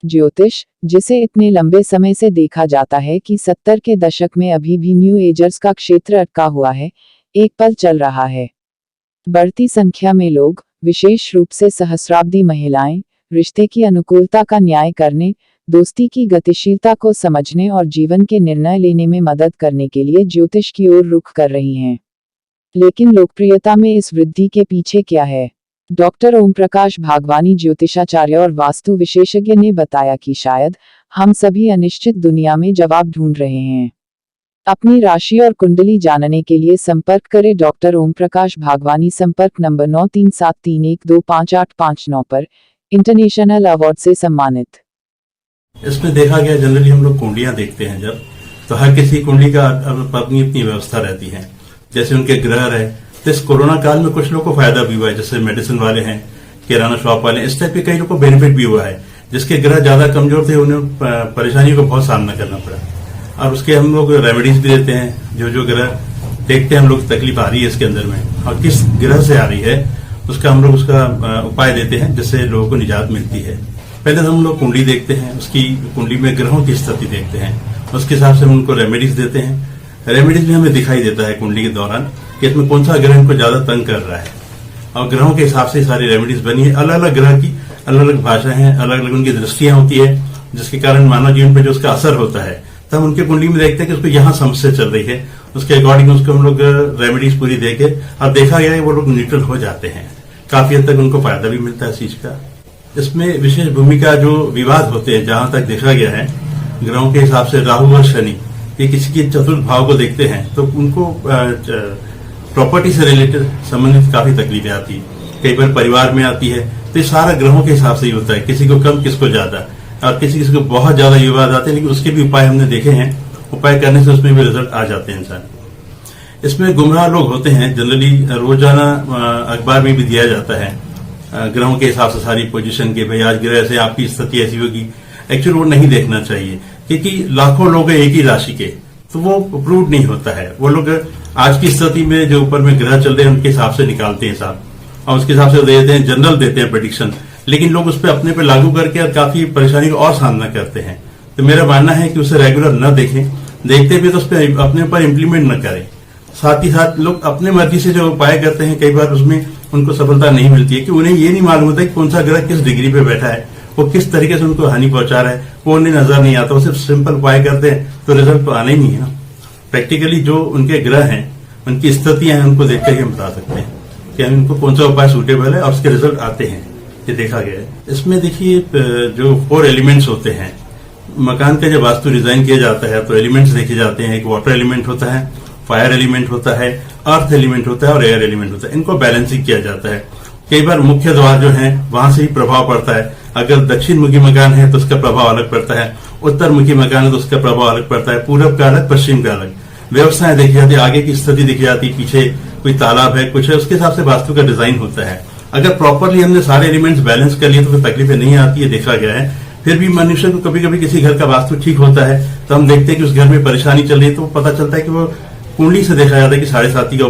ज्योतिष, जिसे इतने लंबे समय से देखा जाता है कि 70 के दशक में अभी भी न्यू एजर्स का क्षेत्र अटका हुआ है, एक पल चल रहा है। बढ़ती संख्या में लोग, विशेष रूप से सहस्राब्दी महिलाएं, रिश्ते की अनुकूलता का न्याय करने, दोस्ती की गतिशीलता को समझने और जीवन के निर्णय लेने में मदद करने के लिए ज्योतिष की ओर रुख कर रही हैं। लेकिन लोकप्रियता में इस वृद्धि के पीछे क्या है? डॉक्टर ओम प्रकाश भागवानी, ज्योतिषाचार्य और वास्तु विशेषज्ञ, ने बताया कि शायद हम सभी अनिश्चित दुनिया में जवाब ढूंढ रहे हैं। अपनी राशि और कुंडली जानने के लिए संपर्क करें डॉक्टर ओम प्रकाश भागवानी। संपर्क नंबर 9373125859 पर, इंटरनेशनल अवार्ड से सम्मानित। इसमें देखा गया, जनरली हम लोग कुंडलियां देखते हैं जब, तो हर किसी कुंडली का अपनी अपनी व्यवस्था रहती है, जैसे उनके ग्रह रहे। तो इस कोरोना काल में कुछ लोगों को फायदा भी हुआ है, जैसे मेडिसिन वाले हैं, किराना शॉप वाले, इस टाइप के कई लोगों को बेनिफिट भी हुआ है। जिसके ग्रह ज्यादा कमजोर थे उन्हें परेशानियों को बहुत सामना करना पड़ा। और उसके हम लोग रेमेडीज भी देते हैं। जो ग्रह देखते हैं हम लोग तकलीफ आ रही है इसके अंदर में और किस ग्रह से आ रही है, उसका हम लोग उसका उपाय देते हैं, जिससे लोगों को निजात मिलती है। पहले तो हम लोग कुंडली देखते हैं, उसकी कुंडली में ग्रहों की स्थिति देखते हैं, उसके हिसाब से हम उनको रेमेडीज देते हैं। रेमेडीज में हमें दिखाई देता है कुंडली के दौरान कि इसमें कौन सा ग्रह इनको ज्यादा तंग कर रहा है, और ग्रहों के हिसाब से सारी रेमेडीज बनी है। अलग अलग ग्रह की अलग अलग भाषा है, अलग अलग उनकी दृष्टियां होती है, जिसके कारण मानव जीवन पर जो उसका असर होता है, तब हम उनके कुंडली में देखते हैं कि उसको यहाँ समस्या चल रही है, उसके अकॉर्डिंग उसको हम लोग रेमेडीज पूरी देके, और देखा गया है वो लोग न्यूट्रल हो जाते हैं। काफी हद तक उनको फायदा भी मिलता है इस चीज का। इसमें विशेष भूमिका जो विवाद होते हैं, जहां तक देखा गया है, ग्रहों के हिसाब से राहु और शनि ये किसी के चतुर्थ भाव को देखते हैं तो उनको प्रॉपर्टी से रिलेटेड संबंधित काफी तकलीफें आती है, कई बार परिवार में आती है। तो ये सारा ग्रहों के हिसाब से ही होता है, किसी को कम किसको ज्यादा, और किसी को बहुत ज्यादा विवाद आते हैं, लेकिन उसके भी उपाय हमने देखे हैं, उपाय करने से उसमें भी रिजल्ट आ जाते हैं इंसान। इसमें गुमराह लोग होते हैं, जनरली रोजाना अखबार में भी दिया जाता है ग्रहों के हिसाब से सारी पोजीशन के, भाई आज ग्रह से आपकी स्थिति ऐसी होगी। एक्चुअली वो नहीं देखना चाहिए, क्योंकि लाखों लोग एक ही राशि के, तो वो अप्रूव नहीं होता है। वो लोग आज की स्थिति में जो ऊपर में ग्रह चल रहे हैं उनके हिसाब से निकालते हैं हिसाब, और उसके हिसाब से देते हैं, जनरल देते हैं प्रेडिक्शन, लेकिन लोग उस पर अपने पे लागू करके और काफी परेशानी का और सामना करते हैं। तो मेरा मानना है कि उसे रेगुलर न देखें, देखते भी तो उस पर अपने ऊपर इम्प्लीमेंट न करें। साथ ही साथ लोग अपने मर्जी से जो उपाय करते हैं, कई बार उसमें उनको सफलता नहीं मिलती है, कि उन्हें ये नहीं मालूम होता है कि कौन सा ग्रह किस डिग्री पे बैठा है, वो किस तरीके से उनको हानि पहुंचा रहा है, वो उन्हें नजर नहीं आता। वो सिर्फ सिंपल उपाय करते हैं तो रिजल्ट तो आना ही नहीं है ना। प्रैक्टिकली जो उनके ग्रह हैं, उनकी स्थितियां हैं, उनको देखकर ही हम बता सकते हैं कि उनको कौन सा उपाय सूटेबल है और उसके रिजल्ट आते हैं, ये देखा गया है। इसमें देखिए, जो 4 एलिमेंट्स होते हैं, मकान का जब वास्तु डिजाइन किया जाता है तो एलिमेंट्स देखे जाते हैं। एक वाटर एलिमेंट होता है, फायर एलिमेंट होता है, अर्थ एलिमेंट होता है और एयर एलिमेंट होता है। इनको बैलेंसिंग किया जाता है। कई बार मुख्य द्वार जो है वहां से ही प्रभाव पड़ता है। अगर दक्षिण मुखी मकान है तो उसका प्रभाव अलग पड़ता है, उत्तर मुखी मकान है तो उसका प्रभाव अलग पड़ता है, पूरब का अलग, पश्चिम का अलग। व्यवस्थाएं देखी जाती है, आगे की स्थिति देखी जाती है, पीछे कोई तालाब है, कुछ है, उसके हिसाब से वास्तु का डिजाइन होता है। अगर प्रॉपरली हमने सारे एलिमेंट्स बैलेंस कर लिए तो फिर तकलीफें नहीं आती है, देखा गया है। फिर भी मनुष्य को कभी कभी किसी घर का वास्तु ठीक होता है तो हम देखते हैं कि उस घर में परेशानी चल रही है, तो पता चलता है कि वो कुंडली से देखा जाता है कि 7.5 का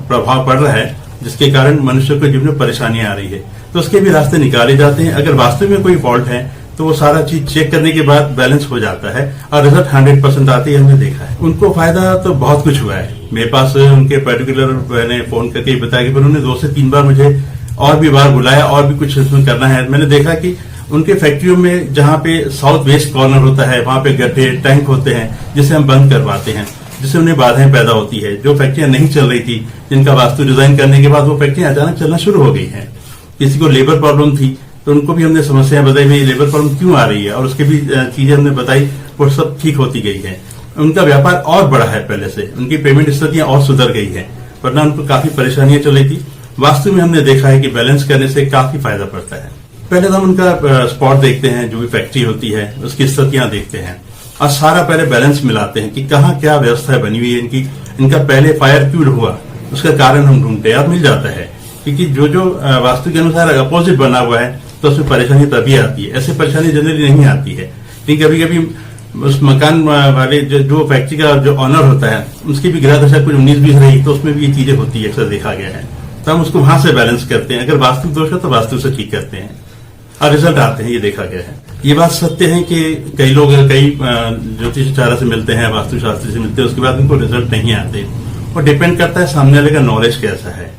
प्रभाव पड़ रहा है, जिसके कारण मनुष्य को जीवन में परेशानी आ रही है। तो उसके भी रास्ते निकाले जाते हैं। अगर वास्तव में कोई फॉल्ट है तो वो सारा चीज चेक करने के बाद बैलेंस हो जाता है और रिजल्ट 100% आती है, हमने देखा है। उनको फायदा तो बहुत कुछ हुआ है। मेरे पास उनके पर्टिकुलर मैंने फोन करके बताया कि उन्होंने 2 से 3 बार मुझे और भी बार बुलाया, और भी कुछ इसमें करना है। मैंने देखा कि उनके फैक्ट्रियों में जहां पे साउथ वेस्ट कॉर्नर होता है, वहां पे गड्ढे टैंक होते हैं, जिसे हम बंद करवाते हैं, जिससे उन्हें बाधाएं पैदा होती है। जो फैक्ट्रियां नहीं चल रही थी, जिनका वास्तु डिजाइन करने के बाद वो फैक्ट्रियां अचानक चलना शुरू हो गई हैं। किसी को लेबर प्रॉब्लम थी तो उनको भी हमने समस्याएं बताई, भाई लेबर प्रॉब्लम क्यों आ रही है, और उसके भी चीजें हमने बताई, वो सब ठीक होती गई है। उनका व्यापार और बढ़ा है पहले से, उनकी पेमेंट स्थितियां और सुधर गई है, वरना उनको काफी परेशानियां चल रही थी। वास्तु में हमने देखा है कि बैलेंस करने से काफी फायदा पड़ता है। पहले तो हम उनका स्पॉट देखते हैं, जो भी फैक्ट्री होती है उसकी स्थितियां देखते हैं, और सारा पहले बैलेंस मिलाते हैं कि कहाँ क्या व्यवस्था बनी हुई है इनकी। इनका पहले फायर क्यों हुआ, उसका कारण हम ढूंढते हैं और मिल जाता है, क्योंकि जो वास्तु के अनुसार अपोजिट बना हुआ है तो उसमें परेशानी तभी आती है। ऐसे परेशानी जनरली नहीं आती है, लेकिन कभी कभी उस मकान वाले जो फैक्ट्री का जो ऑनर होता है उसकी भी ग्रह दशा कुछ 19-20 रही तो उसमें भी ये चीजें होती है, अक्सर देखा गया है। तो हम उसको वहां से बैलेंस करते हैं। अगर वास्तु दोष है तो वास्तु से ठीक करते हैं और रिजल्ट आते हैं, ये देखा गया है। ये बात सत्य है कि कई लोग कई ज्योतिषाचार्य से मिलते हैं, वास्तुशास्त्री से मिलते हैं, उसके बाद उनको रिजल्ट नहीं आते। और डिपेंड करता है सामने वाले का नॉलेज कैसा है।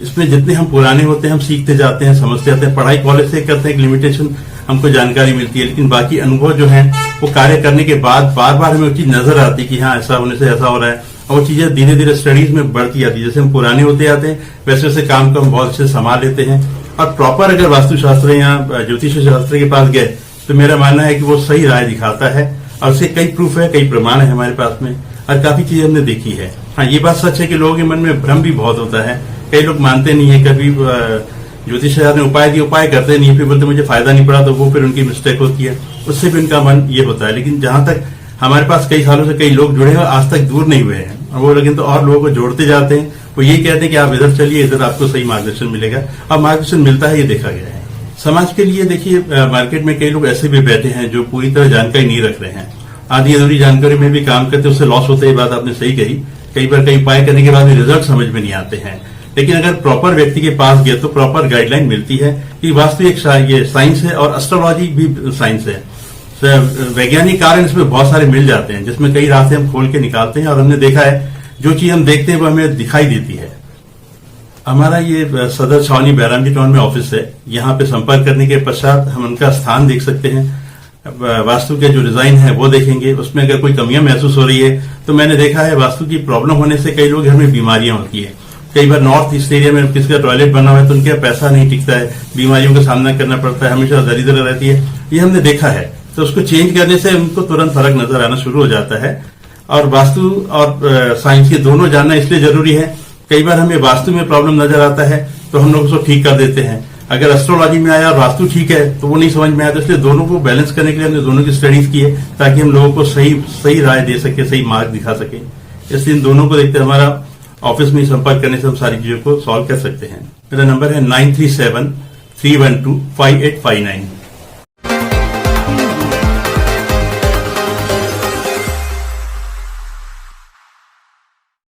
इसमें जितने हम पुराने होते हैं, हम सीखते जाते हैं, समझते जाते हैं। पढ़ाई कॉलेज से करते हैं, एक लिमिटेशन हमको जानकारी मिलती है, लेकिन बाकी अनुभव जो है वो कार्य करने के बाद बार बार हमें वो चीज नजर आती है कि हाँ ऐसा होने से ऐसा हो रहा है, और वो चीजें धीरे धीरे स्टडीज में बढ़ती जाती है। जैसे हम पुराने होते जाते हैं वैसे वैसे काम को हम बहुत अच्छे से संभाल लेते हैं। और प्रॉपर अगर वास्तुशास्त्र या ज्योतिष शास्त्र के पास गए तो मेरा मानना है कि वो सही राय दिखाता है, और उससे कई प्रूफ है, कई प्रमाण है हमारे पास में, और काफी चीजें हमने देखी है। हाँ, ये बात सच है कि लोगों के मन में भ्रम भी बहुत होता है। कई लोग मानते नहीं है, कभी ज्योतिषाचार्य ने उपाय दिए, उपाय करते नहीं, फिर बोलते मुझे फायदा नहीं पड़ा, तो वो फिर उनकी मिस्टेक होती है, उससे भी उनका मन ये होता है। लेकिन जहां तक हमारे पास कई सालों से कई लोग जुड़े हैं और आज तक दूर नहीं हुए हैं, और वो लेकिन तो और लोगों को जोड़ते जाते हैं। वो ये कहते हैं कि आप इधर चलिए, इधर आपको सही मार्गदर्शन मिलेगा, और मार्गदर्शन मिलता है, ये देखा गया है। समाज के लिए देखिए, मार्केट में कई लोग ऐसे भी बैठे हैं जो पूरी तरह जानकारी नहीं रख रहे हैं, आधी अधूरी जानकारी में भी काम करते, उससे लॉस होता है। ये बात आपने सही कही। कई बार कई उपाय करने के बाद भी रिजल्ट समझ में नहीं आते हैं, लेकिन अगर प्रॉपर व्यक्ति के पास गए तो प्रॉपर गाइडलाइन मिलती है कि वास्तु एक ये साइंस है और एस्ट्रोलॉजी भी साइंस है। वैज्ञानिक कारण इसमें बहुत सारे मिल जाते हैं, जिसमें कई रास्ते हम खोल के निकालते हैं, और हमने देखा है जो चीज हम देखते हैं वो हमें दिखाई देती है। हमारा ये सदर छावनी बैरामजी टाउन में ऑफिस है। यहाँ पे संपर्क करने के पश्चात हम उनका स्थान देख सकते हैं, वास्तु के जो डिजाइन है वो देखेंगे। उसमें अगर कोई कमियां महसूस हो रही है तो मैंने देखा है वास्तु की प्रॉब्लम होने से कई लोग घर में बीमारियां होती है। कई बार नॉर्थ ईस्ट एरिया में किसी का टॉयलेट बना हुआ है तो उनके पैसा नहीं टिकता है, बीमारियों का सामना करना पड़ता है, हमेशा दरिद्र रहती है, ये हमने देखा है। तो उसको चेंज करने से उनको तुरंत फर्क नजर आना शुरू हो जाता है। और वास्तु और साइंस के दोनों जानना इसलिए जरूरी है। कई बार हमें वास्तु में प्रॉब्लम नजर आता है तो हम लोग उसको ठीक कर देते हैं, अगर एस्ट्रोलॉजी में आया और वास्तु ठीक है तो वो नहीं समझ में आया। तो इसलिए दोनों को बैलेंस करने के लिए हमने दोनों की स्टडीज की है, ताकि हम लोगों को सही राय दे सके, सही मार्ग दिखा सके। इसलिए इन दोनों को देखते हमारा ऑफिस में संपर्क करने से हम सारी चीजों को सॉल्व कर सकते हैं। मेरा नंबर है 9373125859।